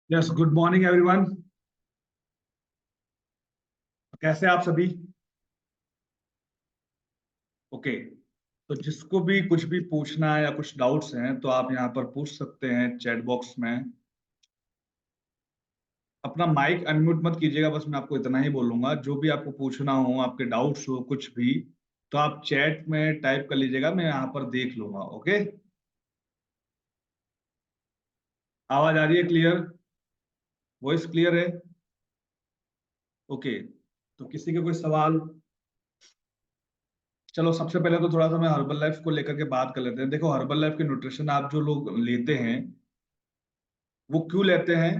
Yes, good morning everyone. कैसे आप सभी? ओके। तो जिसको भी कुछ भी पूछना है या कुछ डाउट्स हैं तो आप यहाँ पर पूछ सकते हैं चैट बॉक्स में। अपना माइक अनम्यूट मत कीजिएगा, बस मैं आपको इतना ही बोलूंगा। जो भी आपको पूछना हो, आपके डाउट्स हो कुछ भी, तो आप चैट में टाइप कर लीजिएगा, मैं यहाँ पर देख लूंगा। ओके। आवाज आ रही है क्लियर? वॉइस क्लियर है? ओके। तो किसी के कोई सवाल? चलो, सबसे पहले तो थोड़ा सा मैं हर्बल लाइफ को लेकर के बात कर लेते हैं। देखो, हर्बल लाइफ के न्यूट्रिशन आप जो लोग लेते हैं, वो क्यों लेते हैं?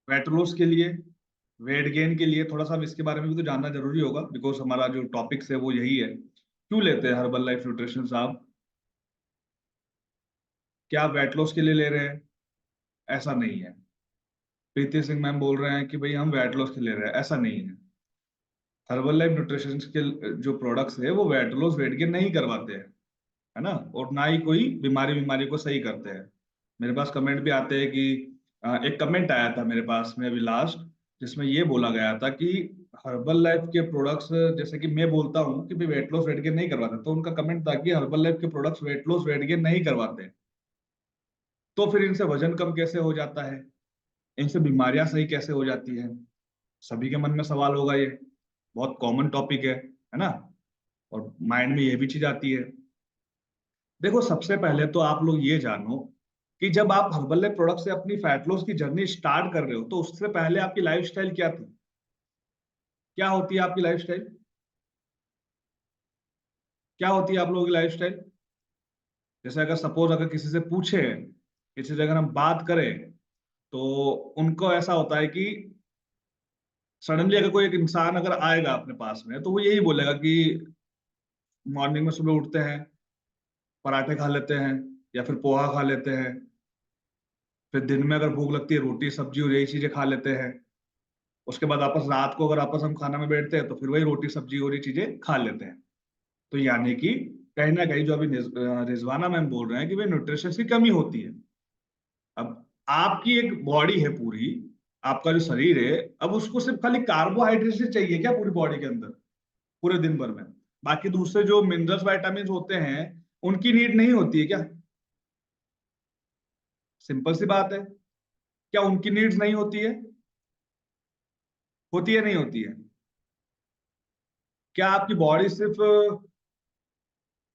वेट लॉस के लिए, वेट गेन के लिए। थोड़ा सा अब इसके बारे में भी तो जानना जरूरी होगा, बिकॉज हमारा जो टॉपिक्स है वो यही है। क्यों लेते हैं हर्बल लाइफ न्यूट्रिशन आप? क्या आप वेट लॉस के लिए ले रहे हैं? ऐसा नहीं है। प्रीति सिंह मैम बोल रहे हैं कि भाई हम वेट लॉस के लिए ले रहे हैं, ऐसा नहीं है। हर्बल लाइफ न्यूट्रिशन के जो प्रोडक्ट्स है वो वेट लॉस वेट गेन नहीं करवाते हैं, है ना। और ना ही कोई बीमारी बीमारी को सही करते हैं। मेरे पास कमेंट भी आते हैं कि एक कमेंट आया था मेरे पास में अभी लास्ट, जिसमें ये बोला गया था कि हर्बल लाइफ के प्रोडक्ट्स, जैसे कि मैं बोलता हूँ कि भाई वेट लॉस वेट गेन नहीं करवाते, तो उनका कमेंट था कि हर्बल लाइफ के products weight loss weight gain नहीं करवाते, तो फिर इनसे वजन कम कैसे हो जाता है, इनसे बीमारियां सही कैसे हो जाती है? सभी के मन में सवाल होगा ये। बहुत कॉमन टॉपिक है ना। और माइंड में ये भी चीज आती है। देखो, सबसे पहले तो आप लोग ये जानो कि जब आप हर्बल प्रोडक्ट से अपनी फैट लॉस की जर्नी स्टार्ट कर रहे हो, तो उससे पहले आपकी लाइफस्टाइल क्या थी? क्या होती है आपकी लाइफस्टाइल? क्या होती है आप लोगों की लाइफस्टाइल? जैसे अगर सपोज अगर किसी से पूछे, किसी से अगर हम बात करें, तो उनको ऐसा होता है कि सडनली अगर कोई एक इंसान अगर आएगा अपने पास में, तो वो यही बोलेगा कि मॉर्निंग में सुबह उठते हैं, पराठे खा लेते हैं या फिर पोहा खा लेते हैं, फिर दिन में अगर भूख लगती है रोटी सब्जी और यही चीजें खा लेते हैं, उसके बाद आपस रात को अगर आपस हम खाना में बैठते हैं तो फिर वही रोटी सब्जी और ये चीजें खा लेते हैं। तो यानी कि कहीं ना कहीं जो अभी रिजवाना मैम बोल रहे हैं कि भाई न्यूट्रिशन की कमी होती है। अब आपकी एक बॉडी है पूरी, आपका जो शरीर है, अब उसको सिर्फ खाली कार्बोहाइड्रेट से चाहिए क्या पूरी बॉडी के अंदर, पूरे दिन भर में? बाकी दूसरे जो मिनरल्स वाइटामिन होते हैं, उनकी नीड नहीं होती है क्या? सिंपल सी बात है। क्या उनकी नीड्स नहीं होती है? होती है नहीं होती है? क्या आपकी बॉडी सिर्फ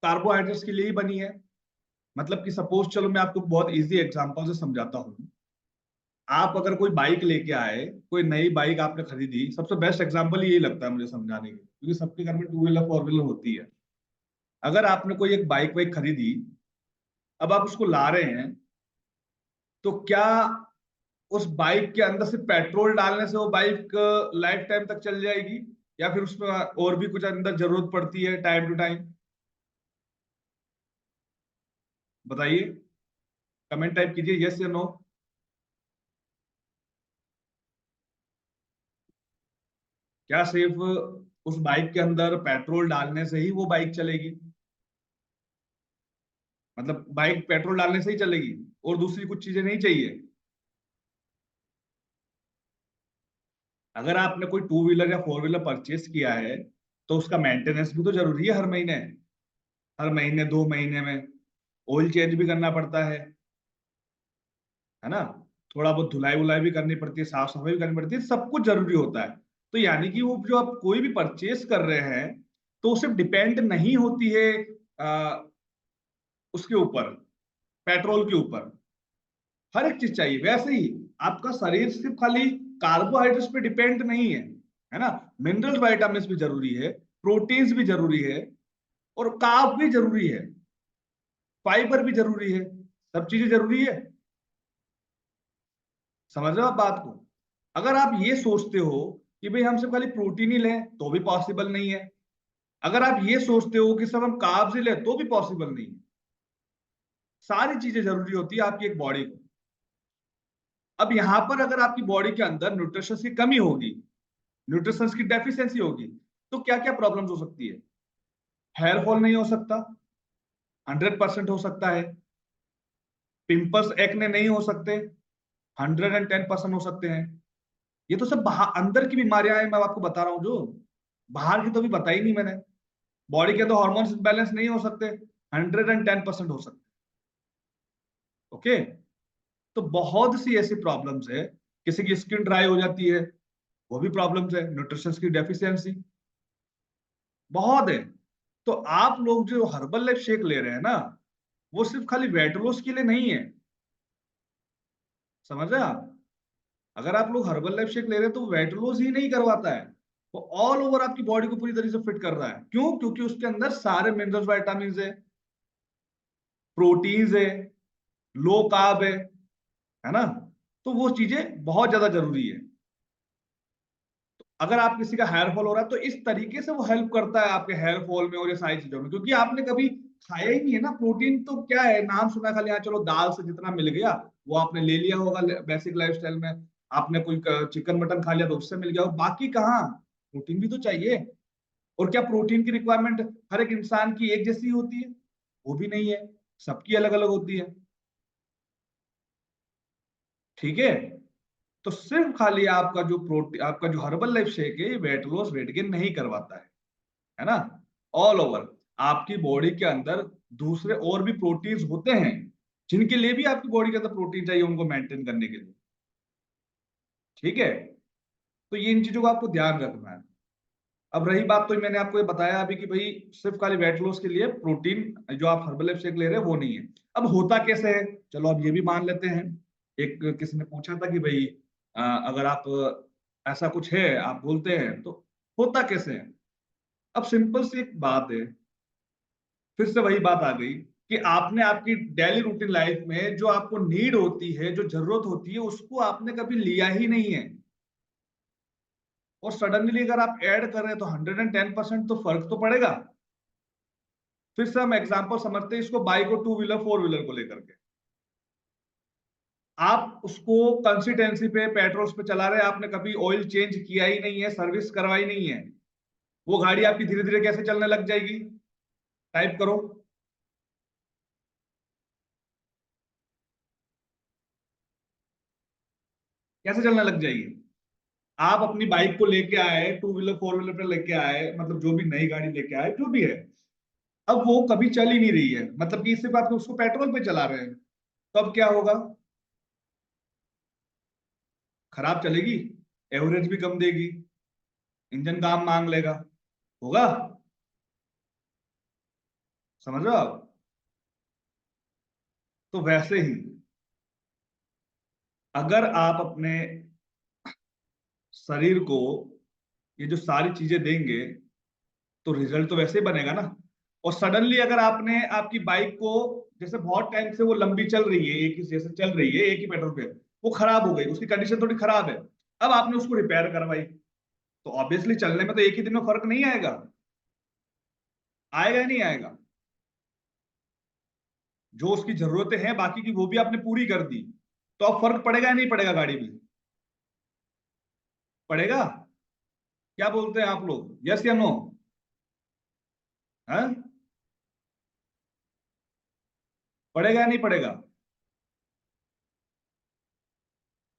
कार्बोहाइड्रेट्स के लिए ही बनी है? मतलब कि सपोज, चलो मैं आपको बहुत इजी एग्जांपल से समझाता हूँ। आप अगर कोई बाइक लेके आए, कोई नई बाइक आपने खरीदी, सबसे बेस्ट एग्जांपल यही लगता है मुझे समझाने के लिए, क्योंकि सबके घर में टू व्हीलर फोर व्हीलर होती है। अगर आपने कोई एक बाइक वाइक खरीदी, अब आप उसको ला रहे हैं, तो क्या उस बाइक के अंदर सिर्फ पेट्रोल डालने से वो बाइक लाइफ टाइम तक चल जाएगी, या फिर उसमें और भी कुछ अंदर जरूरत पड़ती है टाइम टू टाइम? बताइए, कमेंट टाइप कीजिए यस या नो। क्या सिर्फ उस बाइक के अंदर पेट्रोल डालने से ही वो बाइक चलेगी? मतलब बाइक पेट्रोल डालने से ही चलेगी और दूसरी कुछ चीजें नहीं चाहिए? अगर आपने कोई टू व्हीलर या फोर व्हीलर परचेस किया है, तो उसका मेंटेनेंस भी तो जरूरी है हर महीने। हर महीने 2 महीने में ऑयल चेंज भी करना पड़ता है ना। थोड़ा बहुत धुलाई वुलाई भी करनी पड़ती है, साफ सफाई भी करनी पड़ती है, सब कुछ जरूरी होता है। तो यानी कि वो जो आप कोई भी परचेस कर रहे हैं, तो वो सिर्फ डिपेंड नहीं होती है आ, उसके ऊपर, पेट्रोल के ऊपर। हर एक चीज चाहिए। वैसे ही आपका शरीर सिर्फ खाली कार्बोहाइड्रेट्स पे डिपेंड नहीं है ना। मिनरल्स वाइटामिन भी जरूरी है, प्रोटीन्स भी जरूरी है, और कार्ब भी जरूरी है, फाइबर भी जरूरी है। सब चीजें जरूरी है। समझ रहे हो आप बात को? अगर आप ये सोचते हो कि भाई हम सिर्फ खाली प्रोटीन ही लें, तो भी पॉसिबल नहीं है। अगर आप ये सोचते हो कि सब हम कार्ब्स ही लें, तो भी पॉसिबल नहीं है। सारी चीजें जरूरी होती है आपकी एक बॉडी को। अब यहां पर अगर आपकी बॉडी के अंदर न्यूट्रिशन की कमी होगी, न्यूट्रिशन की डेफिशिएंसी होगी, तो क्या क्या प्रॉब्लम्स हो सकती है? हेयर फॉल नहीं हो सकता? 100% हो सकता है। पिंपल्स एक्ने नहीं हो सकते, 110% हो सकते हैं। ये तो सब बाहर अंदर की बीमारियां हैं, मैं आपको बता रहा हूं। जो बाहर की तो भी बताई नहीं मैंने। बॉडी के तो हार्मोन्स बैलेंस नहीं हो सकते, 110% हो सकते। ओके, तो बहुत सी ऐसी प्रॉब्लम्स है। किसी की स्किन ड्राई हो जाती है, वो भी प्रॉब्लम्स है, न्यूट्रिशन की डेफिशिएंसी बहुत है। तो आप लोग जो हर्बल लाइफ शेक ले रहे हैं ना, वो सिर्फ खाली वेट लॉस के लिए नहीं है, समझ रहे हैं आप? अगर आप लोग हर्बल लाइफ शेक ले रहे हैं तो वेट लॉस ही नहीं करवाता है, वो ऑल ओवर आपकी बॉडी को पूरी तरीके से फिट कर रहा है। क्यों? क्योंकि उसके अंदर सारे मिनरल्स, विटामिन है, प्रोटीन्स है, लो कार्ब है ना? तो वो चीजें बहुत ज्यादा जरूरी है। अगर आप किसी का हेयर फॉल हो रहा है तो इस तरीके से वो हेल्प करता है आपके हेयर फॉल में और ये सारी चीजों में, क्योंकि आपने कभी खाया ही नहीं है ना। प्रोटीन तो क्या है, नाम सुना खाली, हाँ चलो दाल से जितना मिल गया वो आपने ले लिया होगा बेसिक लाइफस्टाइल में। आपने कोई चिकन मटन खा लिया तो उससे मिल गया हो, बाकी कहाँ? प्रोटीन भी तो चाहिए। और क्या प्रोटीन की रिक्वायरमेंट हर एक इंसान की एक जैसी होती है? वो भी नहीं है, सबकी अलग अलग होती है। ठीक है, तो सिर्फ खाली आपका जो प्रोटीन, आपका जो हर्बल लाइफ शेक है, ये वेट लॉस वेट गेन नहीं करवाता है ना? ऑल ओवर आपकी बॉडी के अंदर दूसरे और भी प्रोटीन्स होते हैं, जिनके लिए भी आपकी बॉडी के अंदर प्रोटीन चाहिए उनको मेंटेन करने के लिए। ठीक है, तो ये इन चीजों को आपको ध्यान रखना है। अब रही बात, तो मैंने आपको ये बताया अभी कि भाई सिर्फ खाली वेट लॉस के लिए प्रोटीन जो आप हर्बल लाइफ शेक ले रहे हैं वो नहीं है। अब होता कैसे है, चलो अब ये भी मान लेते हैं। एक किसी ने पूछा था कि भाई अगर आप ऐसा कुछ है आप बोलते हैं तो होता कैसे है? अब सिंपल सी एक बात है, फिर से वही बात आ गई कि आपने आपकी डेली रूटीन लाइफ में जो आपको नीड होती है, जो जरूरत होती है, उसको आपने कभी लिया ही नहीं है। और सडनली अगर आप ऐड कर रहे हैं तो 110% तो फर्क तो पड़ेगा। फिर से हम एग्जांपल समझते हैं इसको, बाइक और टू व्हीलर फोर व्हीलर को लेकर के। आप उसको कंसिस्टेंसी पे पेट्रोल पे चला रहे हैं, आपने कभी ऑयल चेंज किया ही नहीं है, सर्विस करवाई नहीं है, वो गाड़ी आपकी धीरे धीरे कैसे चलने लग जाएगी? टाइप करो। कैसे चलने लग जाएगी? आप अपनी बाइक को लेके आए, टू व्हीलर फोर व्हीलर पे लेके आए, मतलब जो भी नई गाड़ी लेके आए, जो भी है, अब वो कभी चल ही नहीं रही है, मतलब कि सिर्फ आप उसको पेट्रोल पे चला रहे हैं, तो अब क्या होगा? खराब चलेगी, एवरेज भी कम देगी, इंजन काम मांग लेगा, होगा? समझ रहे हो आप? तो वैसे ही अगर आप अपने शरीर को ये जो सारी चीजें देंगे तो रिजल्ट तो वैसे ही बनेगा ना। और सडनली अगर आपने आपकी बाइक को, जैसे बहुत टाइम से वो लंबी चल रही है, एक ही जैसे चल रही है एक ही पेट्रोल पे, वो खराब हो गई, उसकी कंडीशन थोड़ी खराब है, अब आपने उसको रिपेयर करवाई, तो ऑब्वियसली चलने में तो एक ही दिन में फर्क नहीं आएगा। आएगा या नहीं आएगा? जो उसकी जरूरतें हैं बाकी की वो भी आपने पूरी कर दी, तो अब फर्क पड़ेगा या नहीं पड़ेगा गाड़ी में? पड़ेगा। क्या बोलते हैं आप लोग, यस या नो? है? पड़ेगा या नहीं पड़ेगा?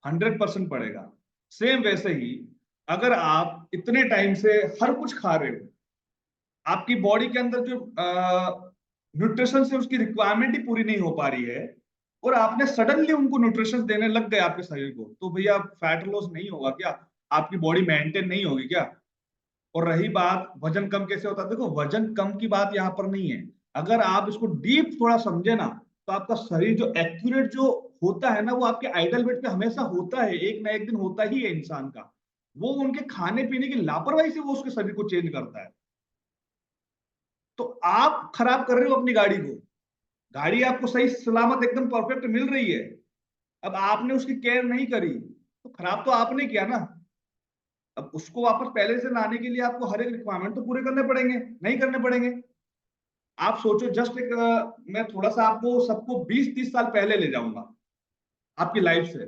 100% पड़ेगा। सेम वैसे ही अगर आप इतने टाइम से हर कुछ खा रहे हो, आपकी बॉडी के अंदर जो न्यूट्रिशन से उसकी रिक्वायरमेंट ही पूरी नहीं हो पा रही है, और आपने सडनली उनको न्यूट्रिशन देने लग गए आपके शरीर को, तो भैया फैट लॉस नहीं होगा क्या? आपकी बॉडी मेंटेन नहीं होगी क्या? और रही बात वजन कम कैसे होता है, देखो वजन कम की बात यहाँ पर नहीं है। अगर आप इसको डीप थोड़ा समझे ना, तो आपका शरीर जो एक्यूरेट जो होता है ना, वो आपके आइडल वेट पे हमेशा होता है, एक ना एक दिन होता ही है इंसान का। वो उनके खाने पीने की लापरवाही से वो उसके शरीर को चेंज करता है। तो आप खराब कर रहे हो अपनी गाड़ी को। गाड़ी आपको सही सलामत एकदम परफेक्ट मिल रही है, अब आपने उसकी केयर नहीं करी, तो खराब तो आपने किया ना। अब उसको वापस पहले से लाने के लिए आपको हर एक रिक्वायरमेंट तो पूरे करने पड़ेंगे, नहीं करने पड़ेंगे? आप सोचो, जस्ट एक मैं थोड़ा सा आपको सबको 20-30 साल पहले ले जाऊंगा आपकी लाइफ से।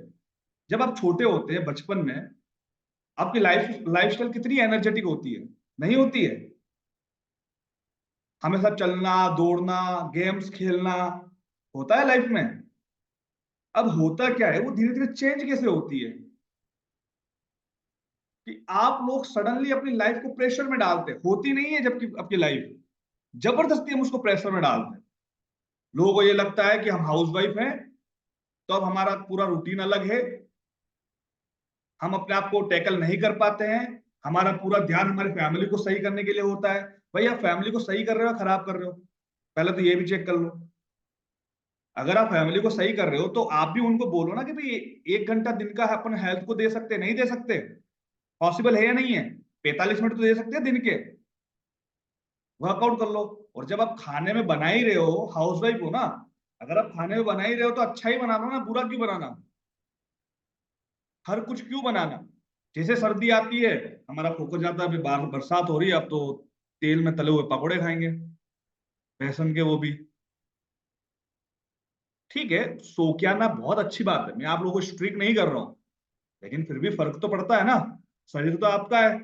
जब आप छोटे होते हैं बचपन में, आपकी लाइफस्टाइल कितनी एनर्जेटिक होती है? नहीं होती है? हमेशा चलना दौड़ना, गेम्स खेलना होता है लाइफ में। अब होता क्या है, वो धीरे धीरे चेंज कैसे होती है कि आप लोग सडनली अपनी लाइफ को प्रेशर में डालते होती नहीं है, जबकि आपकी लाइफ जबरदस्ती हम उसको प्रेशर में डालते हैं। लोगों को ये लगता है कि हम हाउस वाइफ हैं, तो अब हमारा पूरा रूटीन अलग है, हम अपने आप को टैकल नहीं कर पाते हैं, हमारा पूरा ध्यान हमारी फैमिली को सही करने के लिए होता है। भाई आप फैमिली को सही कर रहे हो खराब कर रहे हो, पहले तो ये भी चेक कर लो। अगर आप फैमिली को सही कर रहे हो तो आप भी उनको बोलो ना कि भाई 1 घंटा दिन का अपन हेल्थ को दे सकते, नहीं दे सकते, पॉसिबल है या नहीं है, 45 मिनट तो दे सकते हैं दिन के, वर्कआउट कर लो। और जब आप खाने में बना ही रहे हो, हाउस वाइफ हो ना, अगर आप खाने में बना ही रहे हो तो अच्छा ही बनाना ना, बुरा क्यों बनाना, हर कुछ क्यों बनाना। जैसे सर्दी आती है, हमारा फोकस जाता है, अभी बरसात हो रही है, अब तो तेल में तले हुए पकौड़े खाएंगे, बेसन के वो भी। ठीक है, सो क्या ना, बहुत अच्छी बात है, मैं आप लोगों को स्ट्रिक्ट नहीं कर रहा हूँ, लेकिन फिर भी फर्क तो पड़ता है ना, शरीर तो आपका है।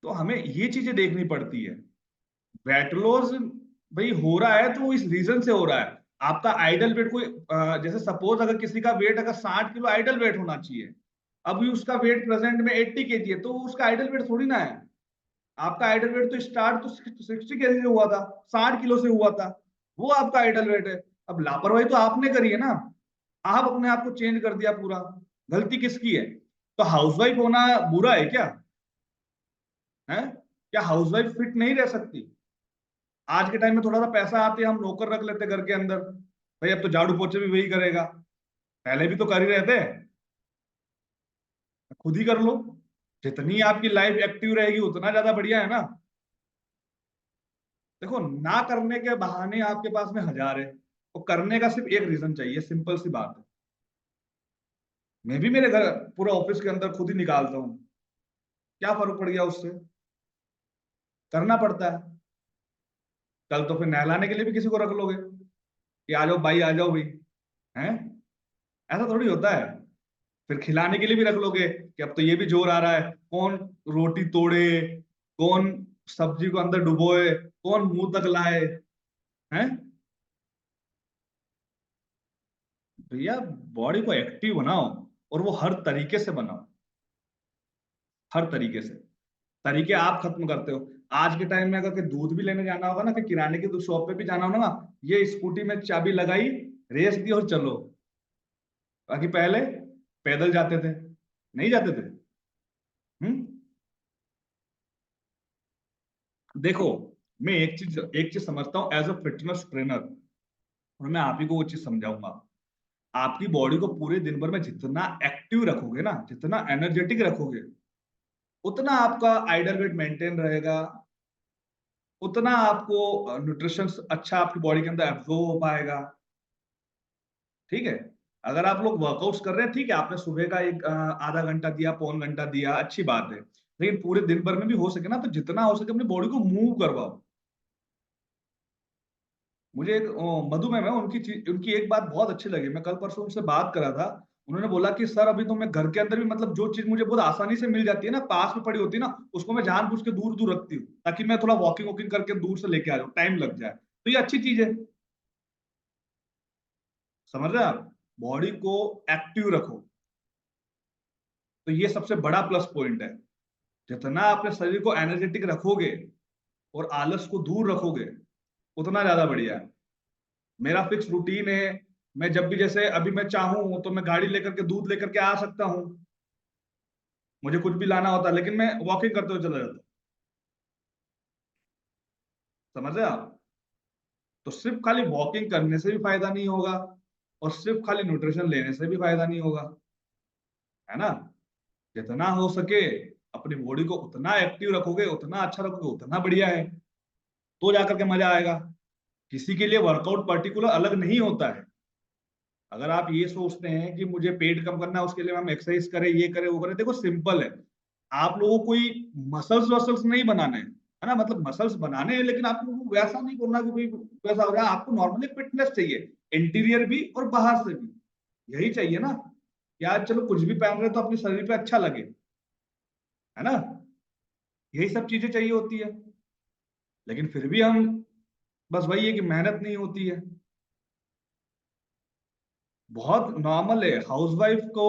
तो हमें ये चीजें देखनी पड़ती है। वेट लॉस भाई हो रहा है तो इस रीजन से हो रहा है। आपका आइडल वेट कोई जैसे सपोज अगर किसी का वेट अगर 60 किलो आइडल वेट होना चाहिए, अभी उसका वेट प्रेजेंट में 80 kg है, तो उसका आइडल वेट थोड़ी ना है। आपका आइडल वेट तो स्टार्ट तो 60 kg से हुआ था, 60 किलो से हुआ था, वो आपका आइडल वेट है। अब लापरवाही तो आपने करी है ना, आप अपने आप को चेंज कर दिया पूरा, गलती किसकी है। तो हाउसवाइफ होना बुरा है क्या, है क्या हाउसवाइफ फिट नहीं रह सकती। आज के टाइम में थोड़ा सा पैसा आते हम नौकर रख लेते घर के अंदर, भाई अब तो झाड़ू पोछे भी वही करेगा, पहले भी तो कर ही रहे थे, खुद ही कर लो। जितनी आपकी लाइफ एक्टिव रहेगी उतना ज्यादा बढ़िया है ना। देखो, ना करने के बहाने आपके पास में हजार है, और करने का सिर्फ एक रीजन चाहिए, सिंपल सी बात है। मैं भी मेरे घर पूरा ऑफिस के अंदर खुद ही निकालता हूँ, क्या फर्क पड़ गया उससे, करना पड़ता है। कल तो फिर नहलाने के लिए भी किसी को रख लोगे कि आ जाओ भाई, आ जाओ भाई, हैं, ऐसा थोड़ी होता है। फिर खिलाने के लिए भी रख लोगे कि अब तो ये भी जोर आ रहा है, कौन रोटी तोड़े, कौन सब्जी को अंदर डुबोए, कौन मुंह तक लाए, हैं। भैया, बॉडी को एक्टिव बनाओ, और वो हर तरीके से बनाओ, हर तरीके से। तरीके आप खत्म करते हो। आज के टाइम में अगर के दूध भी लेने जाना होगा ना, कि किराने की शॉप पे भी जाना होगा ना, ये स्कूटी में चाबी लगाई, रेस दी और चलो। बाकी पहले पैदल जाते थे, नहीं जाते थे। हम्म। देखो, मैं एक चीज समझता हूँ एज अ फिटनेस ट्रेनर, और मैं आप ही को वो चीज समझाऊंगा। आपकी बॉडी को पूरे दिन भर में जितना एक्टिव रखोगे ना, जितना एनर्जेटिक रखोगे, उतना आपका आइडल वेट मेंटेन रहेगा, उतना आपको न्यूट्रिशन अच्छा आपकी बॉडी के अंदर एब्जॉर्ब हो पाएगा। ठीक है, अगर आप लोग वर्कआउट्स कर रहे हैं, ठीक है, आपने सुबह का एक आधा घंटा दिया, पौन घंटा दिया, अच्छी बात है, लेकिन पूरे दिन भर में भी हो सके ना, तो जितना हो सके अपनी बॉडी को मूव करवाओ। मुझे एक मधुमेह में उनकी एक बात बहुत अच्छी लगी, मैं कल परसों उनसे बात करा था। उन्होंने बोला कि सर अभी तो मैं घर के अंदर भी, मतलब जो चीज मुझे बहुत आसानी से मिल जाती है ना, पास में पड़ी होती है ना, उसको मैं जानबूझ के दूर दूर रखती हूँ, ताकि मैं थोड़ा वॉकिंग वॉकिंग करके दूर से लेके आ जाऊँ, टाइम लग जाए, तो ये अच्छी चीज है। समझ रहे हैं आप, बॉडी को एक्टिव रखो, तो ये सबसे बड़ा प्लस पॉइंट है। जितना अपने शरीर को एनर्जेटिक रखोगे और आलस को दूर रखोगे, उतना ज्यादा बढ़िया है। मेरा फिक्स रूटीन है, मैं जब भी, जैसे अभी मैं चाहूं तो मैं गाड़ी लेकर के दूध लेकर के आ सकता हूँ, मुझे कुछ भी लाना होता है, लेकिन मैं वॉकिंग करते हुए चला जाता हूँ। समझ रहे हैं आप। तो सिर्फ खाली वॉकिंग करने से भी फायदा नहीं होगा, और सिर्फ खाली न्यूट्रिशन लेने से भी फायदा नहीं होगा, है ना। जितना हो सके अपनी बॉडी को उतना एक्टिव रखोगे, उतना अच्छा रखोगे, उतना बढ़िया है, तो जाकर के मजा आएगा। किसी के लिए वर्कआउट पर्टिकुलर अलग नहीं होता है। अगर आप ये सोचते हैं कि मुझे पेट कम करना है, उसके लिए हम एक्सरसाइज करें, ये करें, वो करें, देखो सिंपल है। आप लोगों को कोई मसल्स वसल्स नहीं बनाने हैं, है ना, मतलब मसल्स बनाने हैं, लेकिन आपको वो वैसा नहीं करना कि भाई वैसा हो रहा है। आपको नॉर्मली फिटनेस चाहिए, इंटीरियर भी और बाहर से भी, यही चाहिए ना। यार चलो कुछ भी पहन रहे तो अपने शरीर पे अच्छा लगे, है ना, यही सब चीजें चाहिए होती है। लेकिन फिर भी हम, बस वही है कि मेहनत नहीं होती है। बहुत नॉर्मल है, हाउसवाइफ को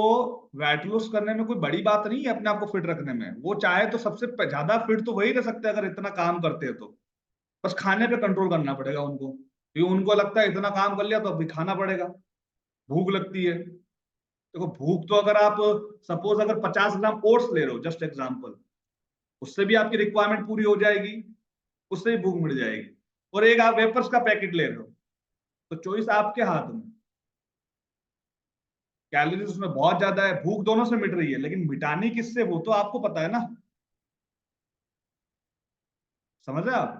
वेट लॉस करने में कोई बड़ी बात नहीं है, अपने आप को फिट रखने में। वो चाहे तो सबसे ज्यादा फिट तो वही रह सकते हैं अगर इतना काम करते हैं तो। बस खाने पे कंट्रोल करना पड़ेगा उनको, क्योंकि उनको लगता है इतना काम कर लिया तो अभी खाना पड़ेगा, भूख लगती है। देखो भूख तो अगर आप सपोज अगर 50 ग्राम ओट्स ले रहे हो, जस्ट एग्जाम्पल, उससे भी आपकी रिक्वायरमेंट पूरी हो जाएगी, उससे भी भूख मिट जाएगी। और एक आप वेपर्स का पैकेट ले रहे हो, तो चॉइस आपके हाथ में। कैलोरीज उसमें बहुत ज्यादा है, भूख दोनों से मिट रही है, लेकिन मिटानी किससे वो तो आपको पता है ना। समझ रहे आप?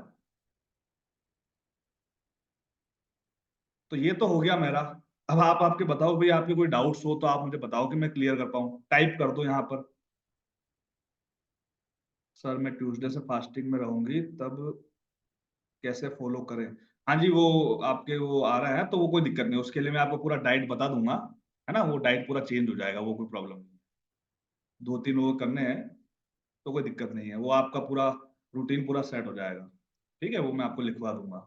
तो ये तो हो गया मेरा। अब आप आपके बताओ भाई, आपके कोई डाउट्स हो तो आप मुझे बताओ कि मैं क्लियर कर पाऊँ। टाइप कर दो यहाँ पर। सर मैं ट्यूसडे से फास्टिंग में रहूंगी, तब कैसे फॉलो करें? हाँ जी, वो आपके वो आ रहा है तो वो कोई दिक्कत नहीं, उसके लिए मैं आपको पूरा डाइट बता दूंगा, है ना। वो डाइट पूरा चेंज हो जाएगा, वो कोई प्रॉब्लम नहीं। 2-3 वो करने हैं, तो कोई दिक्कत नहीं है, वो आपका पूरा रूटीन पूरा सेट हो जाएगा। ठीक है, वो मैं आपको लिखवा दूंगा,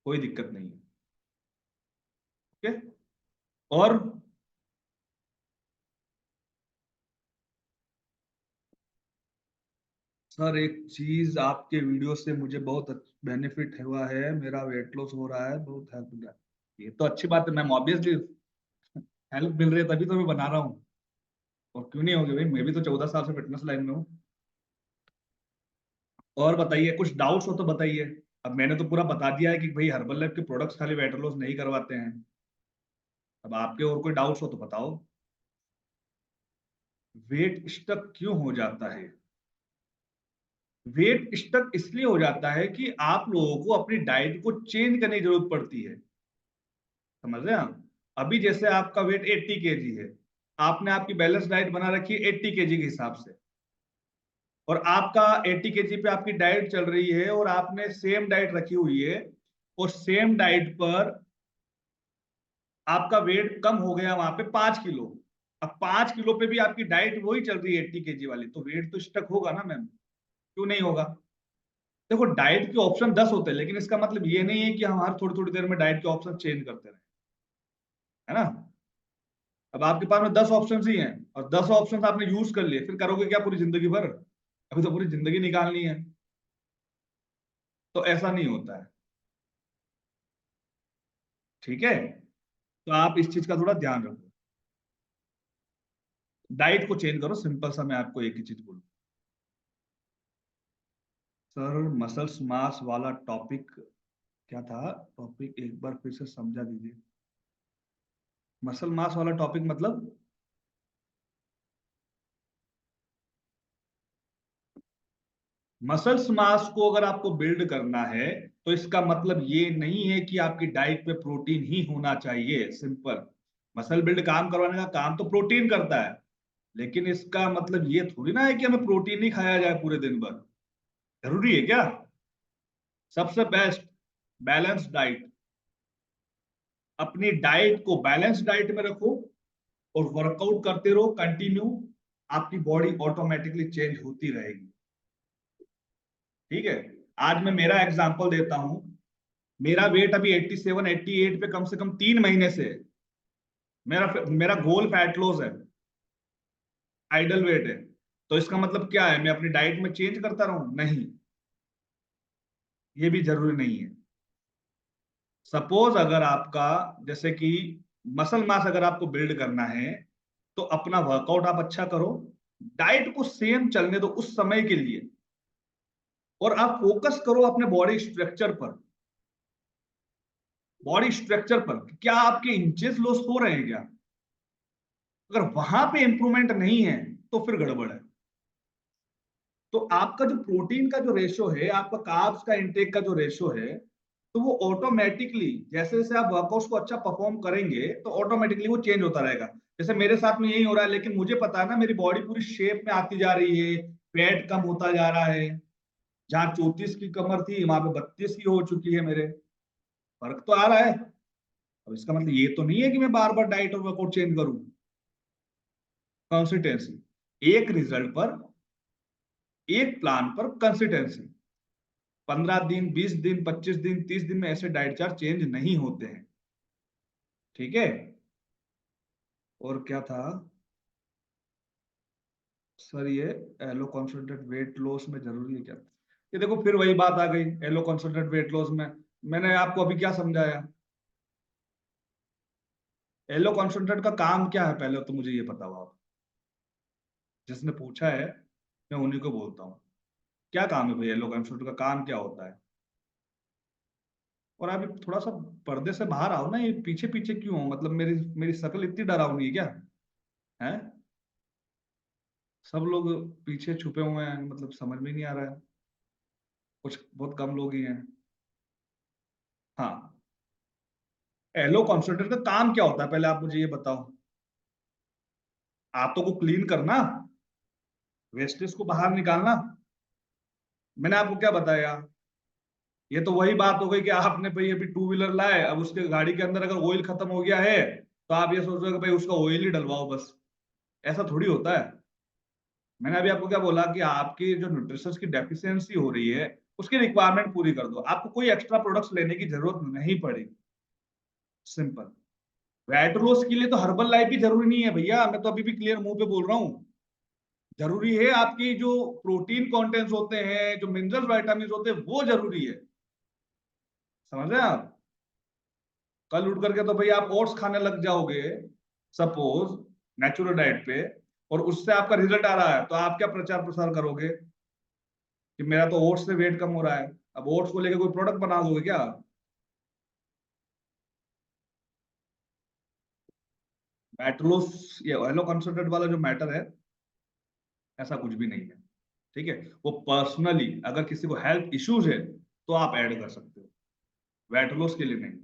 कोई दिक्कत नहीं है। ओके। और सर एक चीज, आपके वीडियो से मुझे बहुत बेनिफिट हुआ है, मेरा वेट लॉस हो रहा है, बहुत हेल्प मिला है। ये तो अच्छी बात है मैम, ऑब्वियसली हेल्प मिल रही है तभी तो मैं बना रहा हूँ। और क्यों नहीं होगी भाई, मैं भी तो 14 साल से फिटनेस लाइन में हूँ। और बताइए, कुछ डाउट्स हो तो बताइए। अब मैंने तो पूरा बता दिया है कि भाई हर्बल लाइफ के प्रोडक्ट्स खाली वेट लॉस नहीं करवाते हैं। अब आपके और कोई डाउट्स हो तो बताओ। वेट स्टक क्यों हो जाता है? वेट स्टक इसलिए हो जाता है कि आप लोगों को अपनी डाइट को चेंज करने की जरूरत पड़ती है। समझ रहे हैं आप? अभी जैसे आपका वेट 80 kg है, आपने आपकी बैलेंस डाइट बना रखी है 80 kg के हिसाब से, और आपका 80 kg पे आपकी डाइट चल रही है, और आपने सेम डाइट रखी हुई है, और सेम डाइट पर आपका वेट कम हो गया वहां पे 5 किलो। अब 5 किलो पे भी आपकी डाइट वही चल रही है 80 kg वाली, तो वेट तो स्टक होगा ना मैम। क्यों नहीं होगा? देखो डाइट के ऑप्शन 10 होते हैं, लेकिन इसका मतलब ये नहीं है कि हम हर थोड़ी थोड़ी देर में डाइट के ऑप्शन चेंज करते रहे, है ना। अब आपके पास में 10 ऑप्शन ही हैं, और 10 ऑप्शन आपने यूज कर लिए, फिर करोगे क्या पूरी जिंदगी भर? अभी तो पूरी जिंदगी निकालनी है। तो ऐसा नहीं होता है। ठीक है, तो आप इस चीज का थोड़ा ध्यान रखो। डाइट को चेंज करो, सिंपल सा मैं आपको एक ही चीज बोलूँ। सर मसल्स मास वाला टॉपिक क्या था? टॉपिक एक बार फिर से समझा दीजिए। मसल मास वाला टॉपिक मतलब? मसल्स मास को अगर आपको बिल्ड करना है, तो इसका मतलब ये नहीं है कि आपकी डाइट पे प्रोटीन ही होना चाहिए, सिंपल। मसल बिल्ड काम करवाने का काम तो प्रोटीन करता है, लेकिन इसका मतलब ये थोड़ी ना है कि हमें प्रोटीन ही खाया जाए पूरे दिन भर। जरूरी है क्या? सबसे बेस्ट बैलेंस डाइट। अपनी डाइट को बैलेंस डाइट में रखो, और वर्कआउट करते रहो कंटिन्यू। आपकी बॉडी ऑटोमेटिकली चेंज होती रहेगी। ठीक है। आज मैं मेरा एग्जांपल देता हूं। मेरा वेट अभी 87 88 पे कम से कम 3 महीने से है। मेरा मेरा गोल फैट लॉस है, आइडल वेट है। तो इसका मतलब क्या है, मैं अपनी डाइट में चेंज करता रहूं? नहीं, ये भी जरूरी नहीं है। सपोज अगर आपका, जैसे कि मसल मास अगर आपको बिल्ड करना है, तो अपना वर्कआउट आप अच्छा करो, डाइट को सेम चलने दो उस समय के लिए, और आप फोकस करो अपने बॉडी स्ट्रक्चर पर। बॉडी स्ट्रक्चर पर क्या आपके इंचेस लॉस हो रहे हैं क्या? अगर वहां पे इंप्रूवमेंट नहीं है, तो फिर गड़बड़ है। तो आपका जो प्रोटीन का जो रेशो है, आपका कार्ब्स का इंटेक का जो रेशो है, तो वो ऑटोमेटिकली जैसे जैसे आप वर्कआउट्स को अच्छा परफॉर्म करेंगे, तो ऑटोमेटिकली वो चेंज होता रहेगा। जैसे मेरे साथ में यही हो रहा है, लेकिन मुझे पता है ना, मेरी बॉडी पूरी शेप में आती जा रही है, फैट कम होता जा रहा है। जहाँ 34 की कमर थी, वहां पे 32 की हो चुकी है मेरे। फर्क तो आ रहा है। अब इसका मतलब ये तो नहीं है कि मैं बार बार डाइट और वर्कआउट चेंज करूं। कंसिस्टेंसी, एक रिजल्ट पर, एक प्लान पर कंसिस्टेंसी। 15 दिन, 20 दिन, 25 दिन, 30 दिन में ऐसे डाइट चार्ट चेंज नहीं होते हैं। ठीक है। और क्या था सर ये एलो कॉन्सेंट्रेट वेट लॉस में जरूरी है क्या? ये देखो फिर वही बात आ गई एलो कॉन्सेंट्रेट वेट लॉस में। मैंने आपको अभी क्या समझाया? एलो कॉन्सेंट्रेट का काम क्या है पहले तो मुझे ये बताओ आप। जिसने पूछा है मैं उन्हीं को बोलता हूँ। क्या काम है भाई एलो कॉन्सेंट्रेट का काम क्या होता है? और आप थोड़ा सा पर्दे से बाहर आओ ना, ये पीछे पीछे क्यों हो? मतलब मेरी मेरी शक्ल इतनी डरावनी है क्या? है? सब लोग पीछे छुपे हुए हैं, मतलब समझ में नहीं आ रहा है। कुछ बहुत कम लोग ही हैं। हाँ, एलो कॉन्सेंट्रेट का काम क्या होता है पहले आप मुझे ये बताओ। आंतों को क्लीन करना, वेस्टेज को बाहर निकालना। मैंने आपको क्या बताया? ये तो वही बात हो गई कि आपने भाई अभी टू व्हीलर लाए, अब उसके गाड़ी के अंदर अगर ऑयल खत्म हो गया है तो आप ये सोच रहे हो कि भाई उसका ऑयल ही डलवाओ बस। ऐसा थोड़ी होता है। मैंने अभी आपको क्या बोला कि आपकी जो न्यूट्रिशन की डेफिशिएंसी हो रही है उसकी रिक्वायरमेंट पूरी कर दो, आपको कोई एक्स्ट्रा प्रोडक्ट्स लेने की जरूरत नहीं पड़ेगी। सिंपल। वेट लॉस के लिए तो हर्बल लाइफ भी जरूरी नहीं है भैया, मैं तो अभी भी क्लियर मुंह पे बोल रहा हूँ। जरूरी है आपकी जो प्रोटीन कंटेंट्स होते हैं, जो मिनरल विटामिन होते हैं, वो जरूरी है। समझ रहे हैं आप? कल उठ करके तो भाई आप ओट्स खाने लग जाओगे सपोज, नेचुरल डाइट पे, और उससे आपका रिजल्ट आ रहा है तो आप क्या प्रचार प्रसार करोगे कि मेरा तो ओट्स से वेट कम हो रहा है? अब ओट्स को लेके कोई प्रोडक्ट बना दोगे क्या? फैट लॉस ये ऑयलो कंसंट्रेट वाला जो मैटर है, ऐसा कुछ भी नहीं है। ठीक है? वो पर्सनली अगर किसी को हेल्थ इश्यूज है तो आप ऐड कर सकते हो, वेट लॉस के लिए नहीं।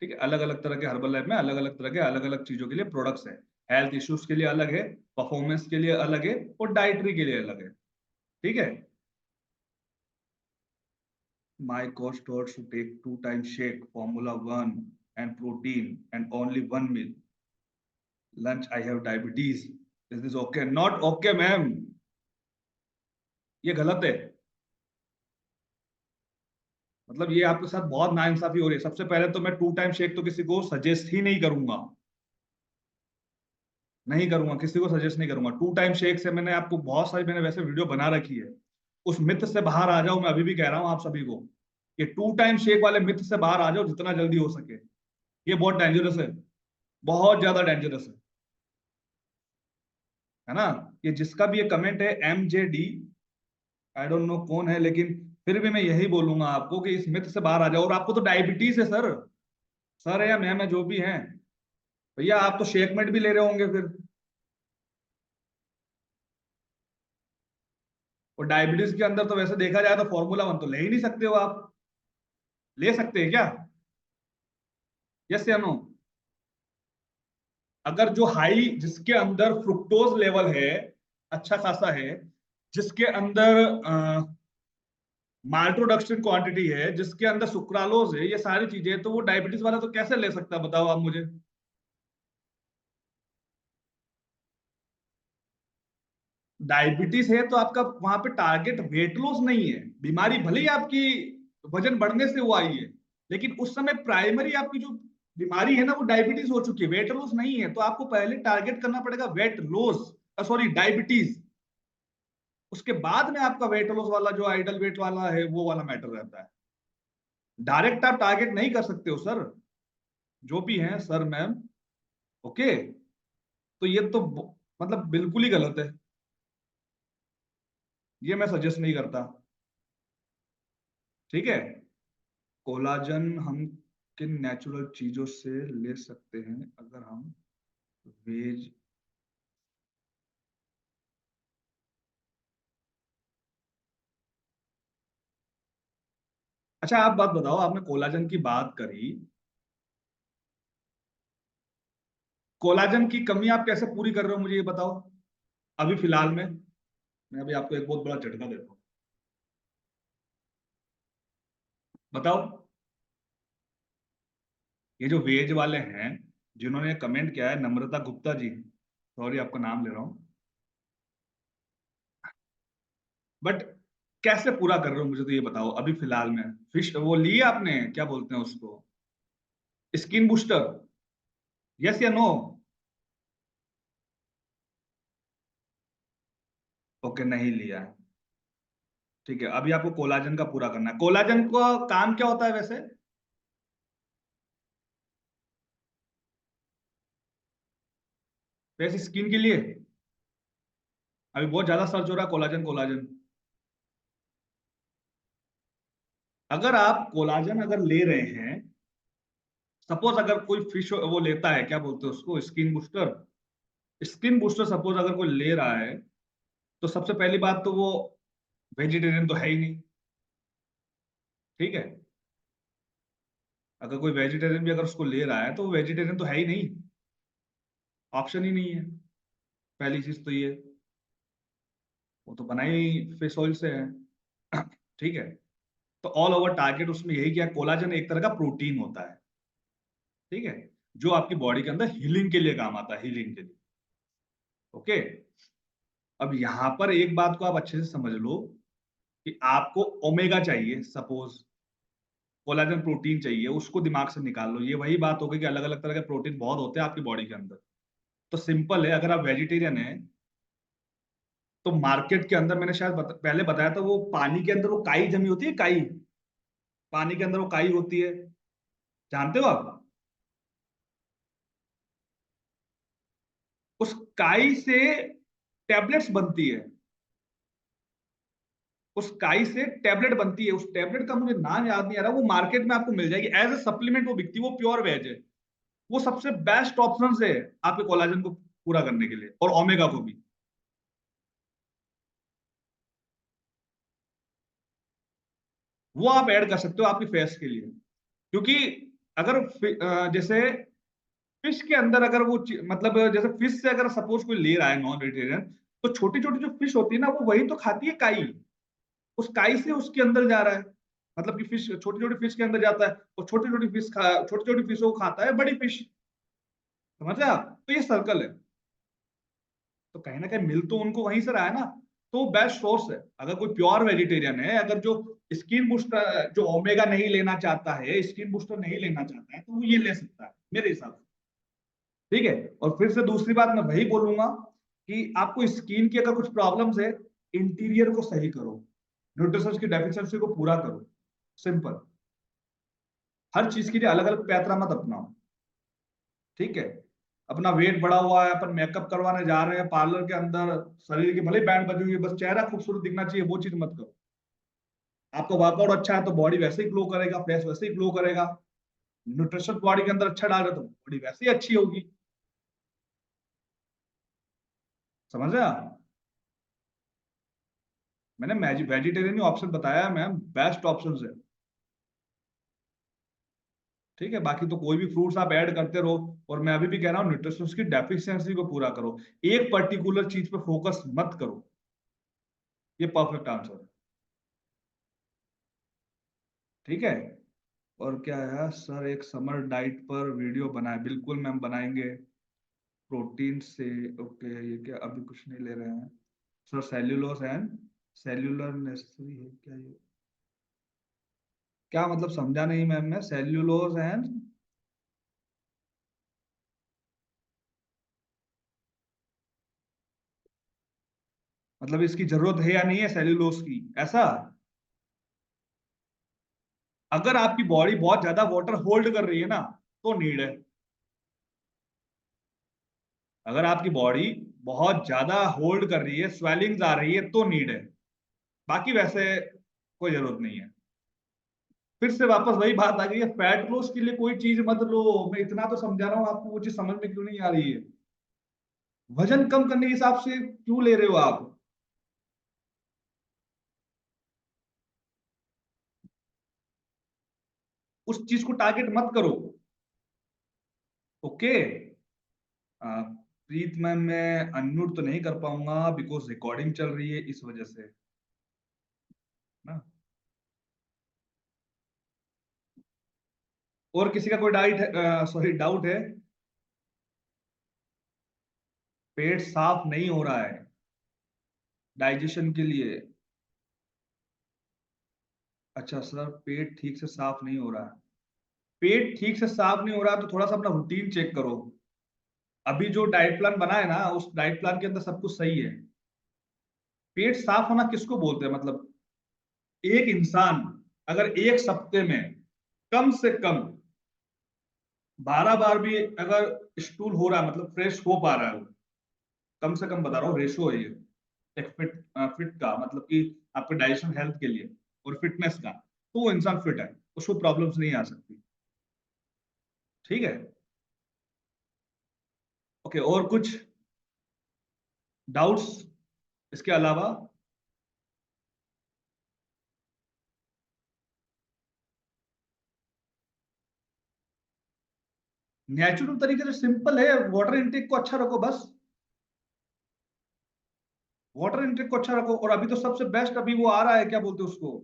ठीक है? अलग अलग तरह के हर्बल लाइफ में अलग अलग तरह के अलग अलग चीजों के लिए प्रोडक्ट्स है। हेल्थ इश्यूज के लिए अलग है, परफॉर्मेंस के लिए अलग है, और डाइटरी के लिए अलग है। ठीक है? My coach told to take 2 times shake, Formula One, and protein, and only one meal. Lunch, I have diabetes. Is this okay? Not okay, ma'am. ये गलत है। मतलब ये आपके साथ बहुत नाइंसाफी हो रही है। सबसे पहले तो मैं 2 टाइम शेक तो किसी को सजेस्ट ही नहीं करूंगा। नहीं करूंगा, किसी को सजेस्ट नहीं करूंगा। 2 टाइम शेक से मैंने आपको बहुत सारी मैंने वैसे वीडियो बना रखी है। उस मिथ से बाहर आ जाओ, मैं अभी भी कह रहा हूं आप सभी को कि 2 टाइम शेक वाले मिथ से बाहर आ जाओ जितना जल्दी हो सके। ये बहुत डेंजरस है, बहुत ज्यादा डेंजरस है ना? ये जिसका भी ये कमेंट है MJD, आई डोंट नो कौन है, लेकिन फिर भी मैं यही बोलूंगा आपको कि इस मिथ से बाहर आ जाओ। और आपको तो डायबिटीज है सर, सर है या मैम है जो भी है, भैया आप तो शेकमेट भी ले रहे होंगे फिर। और डायबिटीज के अंदर तो वैसे देखा जाए तो फॉर्मूला वन तो ले ही नहीं सकते हो आप। ले सकते हैं क्या? यस या नो? अगर जो हाई जिसके अंदर फ्रुक्टोज लेवल है अच्छा खासा है, जिसके अंदर माल्टोडक्शन क्वांटिटी है, जिसके अंदर सुक्रालोज है, ये सारी चीजें, तो वो डायबिटीज वाला तो कैसे ले सकता है बताओ आप मुझे। डायबिटीज है तो आपका वहां पे टारगेट वेट लॉस नहीं है। बीमारी भले ही आपकी वजन बढ़ने से वो आई है, लेकिन उस समय प्राइमरी आपकी जो बीमारी है ना वो डायबिटीज हो चुकी है, वेट लॉस नहीं है। तो आपको पहले टारगेट करना पड़ेगा वेट लॉस, सॉरी डायबिटीज। उसके बाद में आपका वेट लॉस वाला जो आइडल वेट वाला है वो वाला मैटर रहता है। डायरेक्ट आप टारगेट नहीं कर सकते हो सर, जो भी है सर मैम। ओके? तो ये तो मतलब बिल्कुल ही गलत है। ये मैं सजेस्ट नहीं करता। ठीक है? कोलाजन हम किन नेचुरल चीजों से ले सकते हैं अगर हम वेज? अच्छा आप बात बताओ, आपने कोलाजन की बात करी, कोलाजन की कमी आप कैसे पूरी कर रहे हो मुझे ये बताओ। अभी फिलहाल में मैं अभी आपको एक बहुत बड़ा झटका देता हूँ। बताओ। ये जो वेज वाले हैं जिन्होंने कमेंट किया है, नम्रता गुप्ता जी, सॉरी आपका नाम ले रहा हूँ, बट कैसे पूरा कर रहे हो मुझे तो ये बताओ। अभी फिलहाल में फिश वो लिए आपने, क्या बोलते हैं उसको, स्किन बूस्टर? यस या नो? ओके, नहीं लिया है। ठीक है, अभी आपको कोलाजन का पूरा करना है। कोलाजन का काम क्या होता है वैसे? वैसे स्किन के लिए अभी बहुत ज्यादा सर्च हो रहा है कोलाजन कोलाजन। अगर आप कोलाजन अगर ले रहे हैं, सपोज अगर कोई फिश वो लेता है, क्या बोलते हैं उसको, skin booster. Skin booster suppose अगर कोई ले रहा है, तो सबसे पहली बात तो वो वेजिटेरियन तो है ही नहीं। ठीक है, अगर कोई वेजिटेरियन भी अगर उसको ले रहा है तो वो वेजिटेरियन तो है ही नहीं, ऑप्शन ही नहीं है। पहली चीज तो ये, वो तो बना ही फिश ऑयल से है। ठीक है, तो ऑल ओवर टारगेट उसमें यही किया, कोलाजन एक तरह का प्रोटीन होता है। ठीक है, जो आपकी बॉडी के अंदर हीलिंग के लिए काम आता है, हीलिंग के लिए। ओके, अब यहां पर एक बात को आप अच्छे से समझ लो कि आपको ओमेगा चाहिए, सपोज कोलाजन प्रोटीन चाहिए, उसको दिमाग से निकाल लो। ये वही बात होगी कि अलग अलग तरह के प्रोटीन बहुत होते हैं आपकी बॉडी के अंदर। तो सिंपल है, अगर आप वेजिटेरियन है तो मार्केट के अंदर मैंने शायद पहले बताया था, वो पानी के अंदर वो काई जमी होती है, काई, पानी के अंदर वो काई होती है, जानते हो आप? उस काई से टैबलेट्स बनती है, उस काई से टैबलेट बनती है। उस टैबलेट का मुझे नाम याद नहीं आ रहा, वो मार्केट में आपको मिल जाएगी, एज ए सप्लीमेंट वो बिकती है, वो प्योर वेज है। वो सबसे बेस्ट ऑप्शन है आपके कोलाजन को पूरा करने के लिए, और ओमेगा को भी। वो आप ऐड कर सकते हो आपकी फेस के लिए, क्योंकि अगर जैसे फिश के अंदर अगर वो मतलब जैसे फिश से अगर सपोज कोई ले रहा है नॉन वेजिटेरियन, तो छोटी छोटी जो फिश होती है ना, वो वही तो खाती है, काई। उस काई से उसके अंदर जा रहा है, मतलब कि फिश छोटी छोटी फिश के अंदर जाता है, और छोटी छोटी फिशों को खाता है बड़ी फिश। समझ रहे आप? तो ये सर्कल है। तो कहीं ना कहीं मिल तो उनको वहीं से रहा है ना। तो बेस्ट सोर्स है, अगर कोई प्योर वेजिटेरियन है, अगर जो स्किन बूस्टर, जो ओमेगा नहीं लेना चाहता है, स्किन बूस्टर नहीं लेना चाहता है, तो वो ये ले सकता है मेरे हिसाब से। ठीक है, और फिर से दूसरी बात मैं वही बोलूंगा कि आपको स्किन की अगर कुछ प्रॉब्लम्स है, इंटीरियर को सही करो, न्यूट्रिशंस की डेफिशिएंसी को पूरा करो। सिंपल। हर चीज के लिए अलग अलग पैतरा मत अपनाओ। ठीक है, अपना वेट बढ़ा हुआ है, अपन मेकअप करवाने जा रहे हैं पार्लर के अंदर, शरीर की भले बैंड बजी हुई है, बस चेहरा खूबसूरत दिखना चाहिए, वो चीज मत करो। आपका वर्कआउट अच्छा है तो बॉडी वैसे ही ग्लो करेगा, फेस वैसे ही ग्लो करेगा। न्यूट्रिशन बॉडी के अंदर अच्छा डाल रहे हो तो बॉडी वैसे ही अच्छी होगी। समझ रहे आप? मैंने वेजिटेरियन ही ऑप्शन बताया है मैम, बेस्ट ऑप्शन है। ठीक है, बाकी तो कोई भी फ्रूट्स आप ऐड करते रहो, और मैं अभी भी कह रहा हूँ न्यूट्रिशंस की डेफिशिएंसी को पूरा करो, एक पर्टिकुलर चीज पे फोकस मत करो। ये परफेक्ट आंसर है। ठीक है, और क्या है सर, एक समर डाइट पर वीडियो बनाए, बिल्कुल मैम बनाएंगे, प्रोटीन से। ओके, ये क्या अभी कुछ नहीं ले रहे हैं sir? Cellulose and cellular necessary है क्या ये? क्या मतलब, समझा नहीं मैम, मैं सेल्यूलोज एंड, मतलब इसकी जरूरत है या नहीं है सेल्यूलोज की, ऐसा? अगर आपकी बॉडी बहुत ज्यादा वाटर होल्ड कर रही है ना, तो नीड है। अगर आपकी बॉडी बहुत ज्यादा होल्ड कर रही है, स्वेलिंग्स आ रही है, तो नीड है। बाकी वैसे कोई जरूरत नहीं है। फिर से वापस वही बात आ गई है, फैट लॉस के लिए कोई चीज मत लो। मैं इतना तो समझा रहा हूँ आपको, वो चीज समझ में क्यों नहीं आ रही है? वजन कम करने के हिसाब से क्यों ले रहे हो आप? उस चीज को टारगेट मत करो। ओके। प्रीत मैम, मैं अनम्यूट तो नहीं कर पाऊंगा बिकॉज रिकॉर्डिंग चल रही है, इस वजह से ना। और किसी का कोई डाइट सॉरी डाउट है? पेट साफ नहीं हो रहा है डाइजेशन के लिए? अच्छा सर, पेट ठीक से साफ नहीं हो रहा है। पेट ठीक से साफ नहीं हो रहा तो थोड़ा सा अपना रूटीन चेक करो। अभी जो डाइट प्लान बना है ना, उस डाइट प्लान के अंदर सब कुछ सही है। पेट साफ होना किसको बोलते हैं? मतलब एक इंसान अगर एक सप्ते में कम से कम 12 बार भी अगर स्टूल हो रहा है, मतलब फ्रेश हो पा रहा है, कम से कम बता रहा हूँ, रेशो है ये एक फिट का, मतलब कि आपके डाइजेशन हेल्थ के लिए और फिटनेस का, तो वो इंसान फिट है, उसको प्रॉब्लम्स नहीं आ सकती। ठीक है। ओके, और कुछ डाउट्स इसके अलावा? नेचुरल तरीके से सिंपल है, वाटर इनटेक को अच्छा रखो बस। वाटर इनटेक को अच्छा रखो। और अभी तो सबसे बेस्ट अभी वो आ रहा है, क्या बोलते हैं उसको,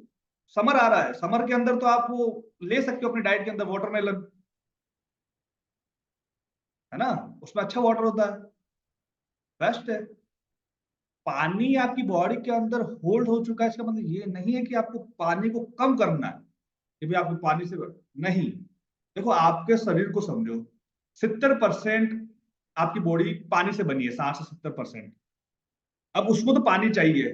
समर आ रहा है। समर के अंदर तो आप वो ले सकते हो अपनी डाइट के अंदर वाटरमेलन, है ना, उसमें अच्छा वाटर होता है, बेस्ट है। पानी आपकी बॉडी के अंदर होल्ड हो चुका है, इसका मतलब ये नहीं है कि आपको पानी को कम करना है कि भाई आपको पानी से नहीं। देखो आपके शरीर को समझो, 70% आपकी बॉडी पानी से बनी है, 60 से 70%। अब उसको तो पानी चाहिए।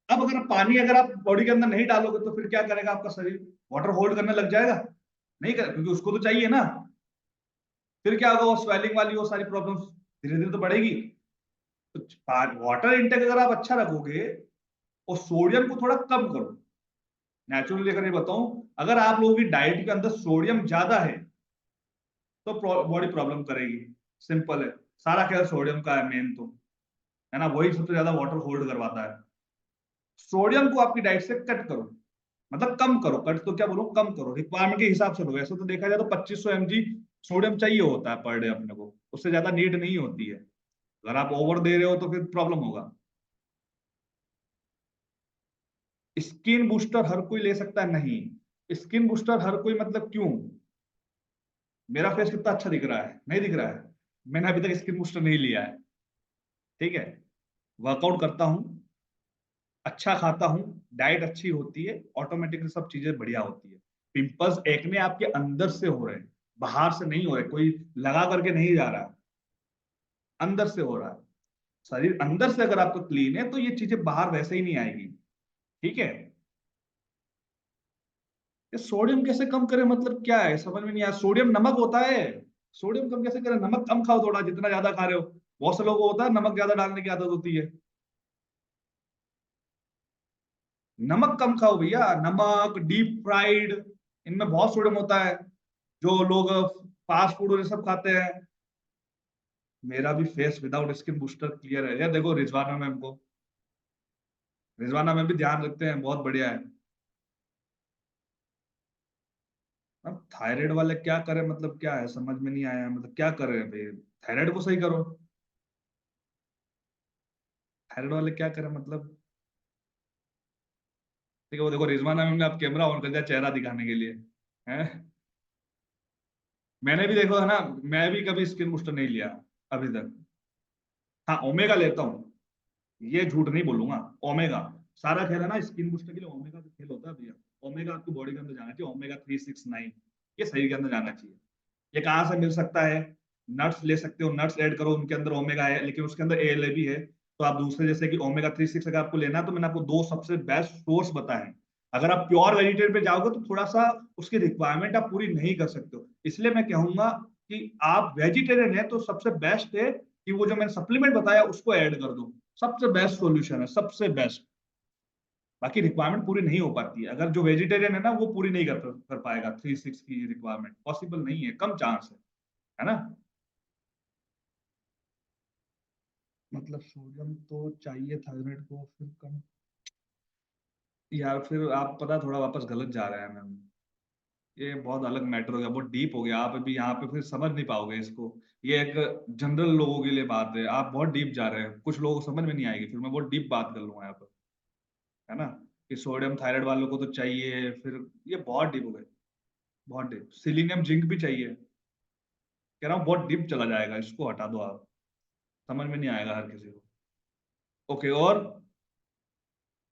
अब अगर आप बॉडी के अंदर नहीं डालोगे तो फिर क्या करेगा आपका शरीर? वाटर होल्ड करने लग जाएगा? नहीं कर, क्योंकि उसको तो चाहिए ना। फिर क्या होगा? वो स्वेलिंग वाली वो सारी प्रॉब्लम्स धीरे धीरे तो बढ़ेगी। तो वाटर इंटेक अगर आप अच्छा रखोगे और सोडियम को थोड़ा कम करो, नेचुरली अगर ये बताऊं, अगर आप लोगों की डाइट के अंदर सोडियम ज्यादा है तो बॉडी प्रॉब्लम करेगी। सिंपल है, सारा खेल सोडियम का है मेन तो, है ना, वही सबसे ज्यादा वाटर होल्ड करवाता है। सोडियम को आपकी डाइट से कट करो, मतलब कम करो, कट तो क्या बोलो, कम करो, रिक्वायरमेंट के हिसाब से लो। वैसे तो देखा जाए तो 2500 mg सोडियम चाहिए होता है पर डे अपने को, उससे ज्यादा नीड नहीं होती है। अगर आप ओवर दे रहे हो तो फिर प्रॉब्लम होगा। स्किन बूस्टर हर कोई ले सकता है? नहीं, स्किन बूस्टर हर कोई मतलब क्यों? मेरा फेस कितना अच्छा दिख रहा है, नहीं दिख रहा है? मैंने अभी तक स्किन बूस्टर नहीं लिया है। ठीक है, वर्कआउट करता हूँ, अच्छा खाता हूँ, डाइट अच्छी होती है, ऑटोमेटिकली सब चीजें बढ़िया होती है। पिंपल्स एक्ने आपके अंदर से हो रहे हैं, बाहर से नहीं हो रहे, कोई लगा करके नहीं जा रहा, अंदर से हो रहा है। शरीर अंदर से अगर आपका क्लीन है तो ये चीजें बाहर वैसे ही नहीं आएगी। ठीक है। ये सोडियम कैसे कम करें, मतलब क्या है, समझ में नहीं आया। सोडियम नमक होता है, सोडियम कम कैसे करें? नमक कम खाओ थोड़ा, जितना ज्यादा खा रहे हो। बहुत से लोगों को होता है नमक ज्यादा डालने की आदत होती है। नमक कम खाओ भैया, नमक, डीप फ्राइड, इनमें बहुत सोडियम होता है। जो लोग फास्ट फूड और ये सब खाते हैं। मेरा भी face without skin booster clear है यार, देखो रिजवाना मैम को, रिजवाना मैम भी ध्यान रखते हैं, बहुत बढ़िया है। अब थायराइड वाले क्या करें, मतलब क्या है, समझ में नहीं आया, मतलब क्या कर रहे हैं भाई? थायराइड को सही करो। थायराइड वाले क्या करें मतलब? ठीक है, वो देखो रिजवाना मैम ने आप कैमरा ऑन कर दिया चेहरा दिखाने के लिए, है। मैंने भी देखो, है ना, मैं भी कभी स्किन बूस्टर नहीं लिया अभी तक। हाँ, ओमेगा लेता हूँ, ये झूठ नहीं बोलूंगा। ओमेगा, सारा खेल है ना स्किन बूस्टर के लिए, ओमेगा का खेल होता है भैया। ओमेगा आपकी बॉडी के अंदर जाना चाहिए, ओमेगा 369, ये शरीर के अंदर जाना चाहिए। ये कहाँ से मिल सकता है? नट्स ले सकते हो, नट्स ऐड करो, उनके अंदर ओमेगा है, लेकिन उसके अंदर एएलए भी है। तो आप दूसरे जैसे कि ओमेगा 3 6 अगर आपको लेना है तो मैंने आपको दो सबसे बेस्ट सोर्स बताए हैं। अगर आप प्योर वेजिटेरियन पे जाओगे तो थोड़ा सा उसकी रिक्वायरमेंट आप पूरी नहीं कर सकते हो, इसलिए मैं कहूंगा कि आप वेजिटेरियन है तो सबसे बेस्ट है कि वो जो मैंने सप्लीमेंट बताया उसको ऐड कर दो। सबसे बेस्ट सॉल्यूशन है, सबसे बेस्ट। बाकी रिक्वायरमेंट पूरी नहीं हो पाती है, अगर जो वेजिटेरियन है ना वो पूरी नहीं कर पाएगा 3 6 की रिक्वायरमेंट, पॉसिबल नहीं है, कम चांस है ना। मतलब सोडियम तो चाहिए थायराइड को, फिर कम। यार फिर आप पता थोड़ा वापस गलत जा रहे हैं मैम, ये बहुत अलग मैटर हो गया, बहुत डीप हो गया, आप अभी यहाँ पे फिर समझ नहीं पाओगे इसको। ये एक जनरल लोगों के लिए बात है, आप बहुत डीप जा रहे हैं, कुछ लोगों को समझ में नहीं आएगी, फिर मैं बहुत डीप बात कर लूंगा यहाँ पर, है ना, कि सोडियम थायराइड वालों को तो चाहिए फिर। ये बहुत डीप हो गए, बहुत डीप। सिलीनियम जिंक भी चाहिए, कह रहा हूँ बहुत डीप चला जाएगा, इसको हटा दो आप, समझ में नहीं आएगा हर किसी को। ओके, और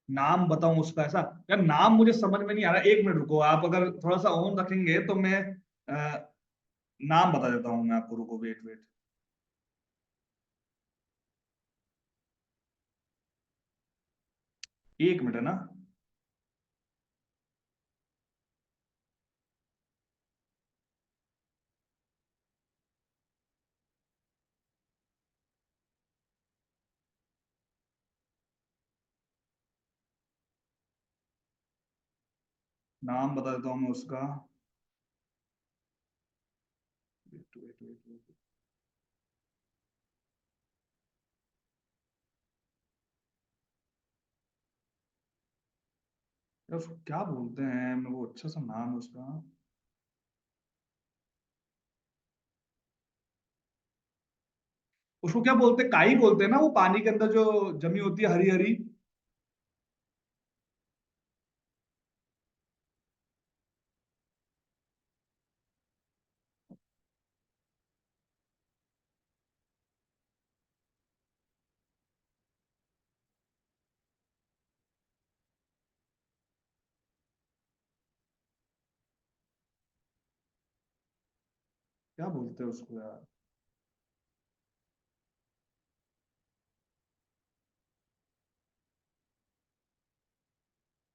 नाम बताऊं उसका? ऐसा यार नाम मुझे समझ में नहीं आ रहा, एक मिनट रुको, आप अगर थोड़ा सा ऑन रखेंगे तो मैं नाम बता देता हूँ मैं आपको, रुको, वेट वेट। एक मिनट है ना। नाम बता देता हूँ मैं उसका। Wait wait wait wait. यार उसको क्या बोलते हैं, मैं वो अच्छा सा नाम है उसका। उसको क्या बोलते हैं, काई बोलते हैं ना, वो पानी के अंदर जो जमी होती है हरी हरी। क्या बोलते हैं उसको यार।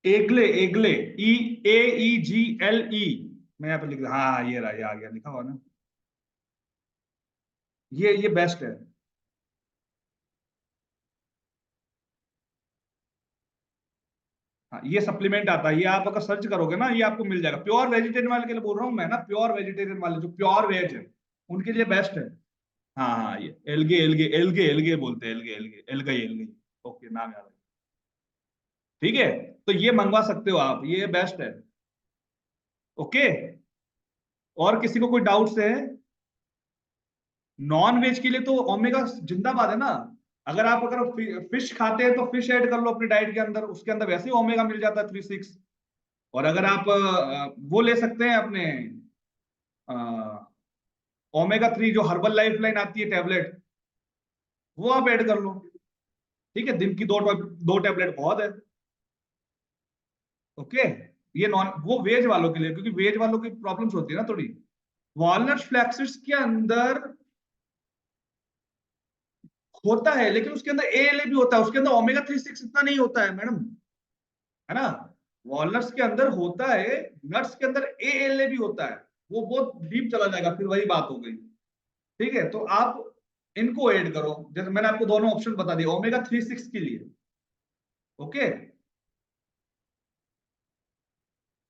एगले, एगले। ई, AEGLE। मैं यहाँ पे लिख रहा, हाँ ये रहा, ये आ गया लिखा हुआ ना। ये बेस्ट है। हाँ ये सप्लीमेंट आता है, ये आप अगर सर्च करोगे ना ये आपको मिल जाएगा। प्योर वेजिटेरियन वाले के लिए बोल रहा हूँ मैं ना, प्योर वेजिटेरियन वाले जो प्योर वेज है उनके लिए बेस्ट है। हाँ हाँ, ये एलगे एलगे एलगे एलगे बोलते हैं, एलगे एलगे एलगई एलगई। ओके, नाम याद है। ठीक है, तो ये मंगवा सकते हो आप, ये बेस्ट है। ओके। और किसी को कोई डाउट्स है? नॉन वेज के लिए तो ओमेगा जिंदाबाद है ना। अगर आप अगर फिश खाते हैं तो फिश ऐड कर लो अपनी डाइट के अंदर, उसके अंदर वैसे ही ओमेगा मिल जाता है 3-6। और अगर आप वो ले सकते हैं अपने ओमेगा 3 जो हर्बल लाइफ लाइन आती है टैबलेट, वो आप ऐड कर लो। ठीक है, दिन की दो टैबलेट बहुत है। ओके। ये नॉन वो वेज वालों के लिए, क्योंकि वेज वालों की प्रॉब्लम्स होती है ना थोड़ी। वॉलनट्स फ्लैक्सीड्स के अंदर होता है, लेकिन उसके अंदर ALA भी होता है, उसके अंदर ओमेगा 3-6 इतना नहीं होता है मैडम, है ना। वॉलनट्स के अंदर होता है, नट्स के अंदर ALA भी होता है। वो बहुत डीप चला जाएगा, फिर वही बात हो गई। ठीक है, तो आप इनको ऐड करो, जैसे मैंने आपको दोनों ऑप्शन बता दिए ओमेगा 3-6 के लिए। ओके।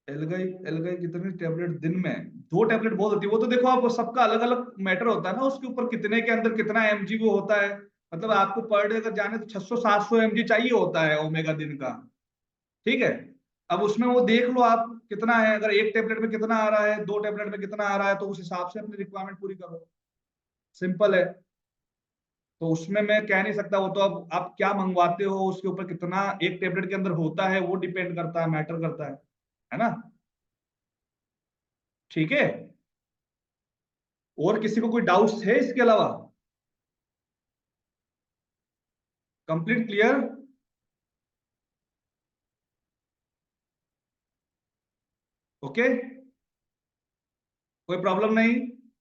एलगाई, एलगाई कितने टैबलेट दिन में? 2 टैबलेट बहुत होती है, वो तो देखो आप सबका अलग अलग मैटर होता है ना, उसके ऊपर कितने के अंदर कितना MG वो होता है। मतलब आपको पर डे अगर जाने तो 600-700 MG चाहिए होता है ओमेगा दिन का। ठीक है। अब उसमें वो देख लो आप कितना है, अगर एक टेबलेट में कितना आ रहा है, 2 टैबलेट में कितना आ रहा है, तो उस हिसाब से अपनी रिक्वायरमेंट पूरी करो। सिंपल है। तो उसमें मैं कह नहीं सकता, वो तो अब आप क्या मंगवाते हो उसके ऊपर कितना एक टेबलेट के अंदर होता है वो डिपेंड करता है, मैटर करता है ना। ठीक है। और किसी को कोई डाउट्स है इसके अलावा? Complete clear? ओके, कोई प्रॉब्लम नहीं,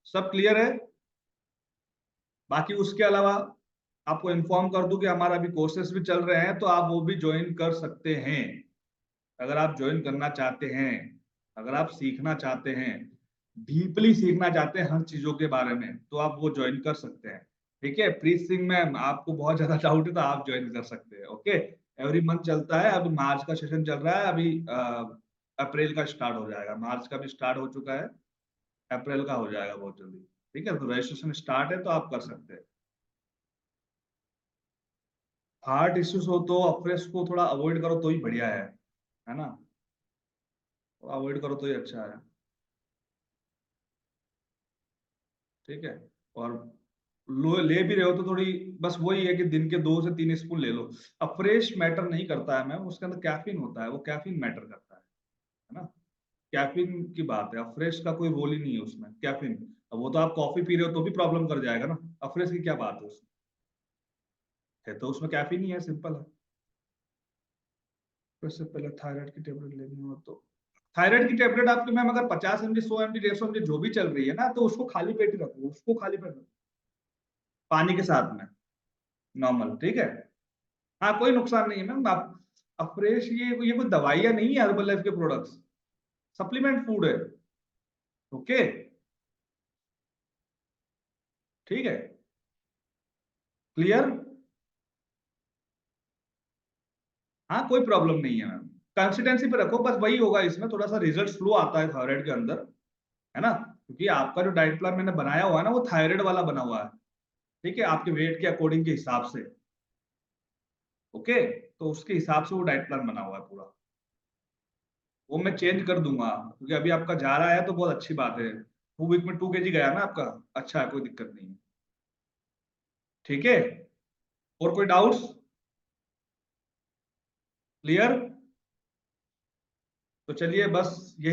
सब क्लियर है। बाकी उसके अलावा आपको इन्फॉर्म कर दूं कि हमारा अभी कोर्सेस भी चल रहे हैं, तो आप वो भी ज्वाइन कर सकते हैं। अगर आप ज्वाइन करना चाहते हैं, अगर आप सीखना चाहते हैं, डीपली सीखना चाहते हैं हर चीजों के बारे में, तो आप वो ज्वाइन कर सकते हैं। ठीक है, प्रीत सिंह मैम आपको बहुत ज्यादा डाउट है तो आप ज्वाइन कर सकते हैं। ओके। एवरी मंथ चलता है, अभी मार्च का सेशन चल रहा है, अभी अप्रैल का स्टार्ट हो जाएगा, मार्च का भी स्टार्ट हो चुका है, अप्रैल का हो जाएगा बहुत जल्दी। ठीक है, तो रजिस्ट्रेशन स्टार्ट है तो आप कर सकते हैं। हार्ट इश्यूज हो तो अफ्रेश को थोड़ा अवॉइड करो तो ही बढ़िया है ना। अवॉइड करो तो ही अच्छा है। ठीक है। और लो ले भी रहे हो तो थोड़ी, बस वही है कि दिन के 2 से 3 स्पून ले लो। अफ्रेश मैटर नहीं करता है मैम, उसके अंदर कैफीन होता है, वो कैफीन मैटर करता है ना। कैफीन की बात है, अफ्रेश का कोई रोल ही नहीं है उसमें, कैफीन। अब वो तो आप कॉफी पी रहे हो तो भी प्रॉब्लम कर जाएगा ना, अफ्रेश की क्या बात है उसमें। है तो उसमें कैफीन ही है, सिंपल है। तो इससे पहले थायराइड की टेबलेट लेनी हो तो थायराइड की टेबलेट आपकी मैम अगर 50 mg 100 mg 150 mg जो भी चल रही है ना, तो उसको खाली पेट ही रखो, उसको खाली पेट रखो, पानी के साथ में, नॉर्मल। ठीक है। हाँ कोई नुकसान नहीं है मैम, आप अफ्रेश ये कोई दवाइयां नहीं है, हर्बल लाइफ के प्रोडक्ट्स सप्लीमेंट फूड है। ओके, ठीक है, क्लियर। हाँ कोई प्रॉब्लम नहीं है मैम, कंसिस्टेंसी पे रखो बस, वही होगा इसमें थोड़ा सा रिजल्ट स्लो आता है थायराइड के अंदर, है ना, क्योंकि आपका जो डाइट प्लान मैंने बनाया हुआ है ना वो थायराइड वाला बना हुआ है, ठीक है, आपके वेट के अकॉर्डिंग के हिसाब से। ओके, तो उसके हिसाब से वो डाइट प्लान बना हुआ है पूरा, वो मैं चेंज कर दूंगा, क्योंकि अभी आपका जा रहा है तो बहुत अच्छी बात है, 2 वीक में 2 kg गया ना आपका, अच्छा है, कोई दिक्कत नहीं है। ठीक है, और कोई डाउट्स? क्लियर। तो चलिए बस यही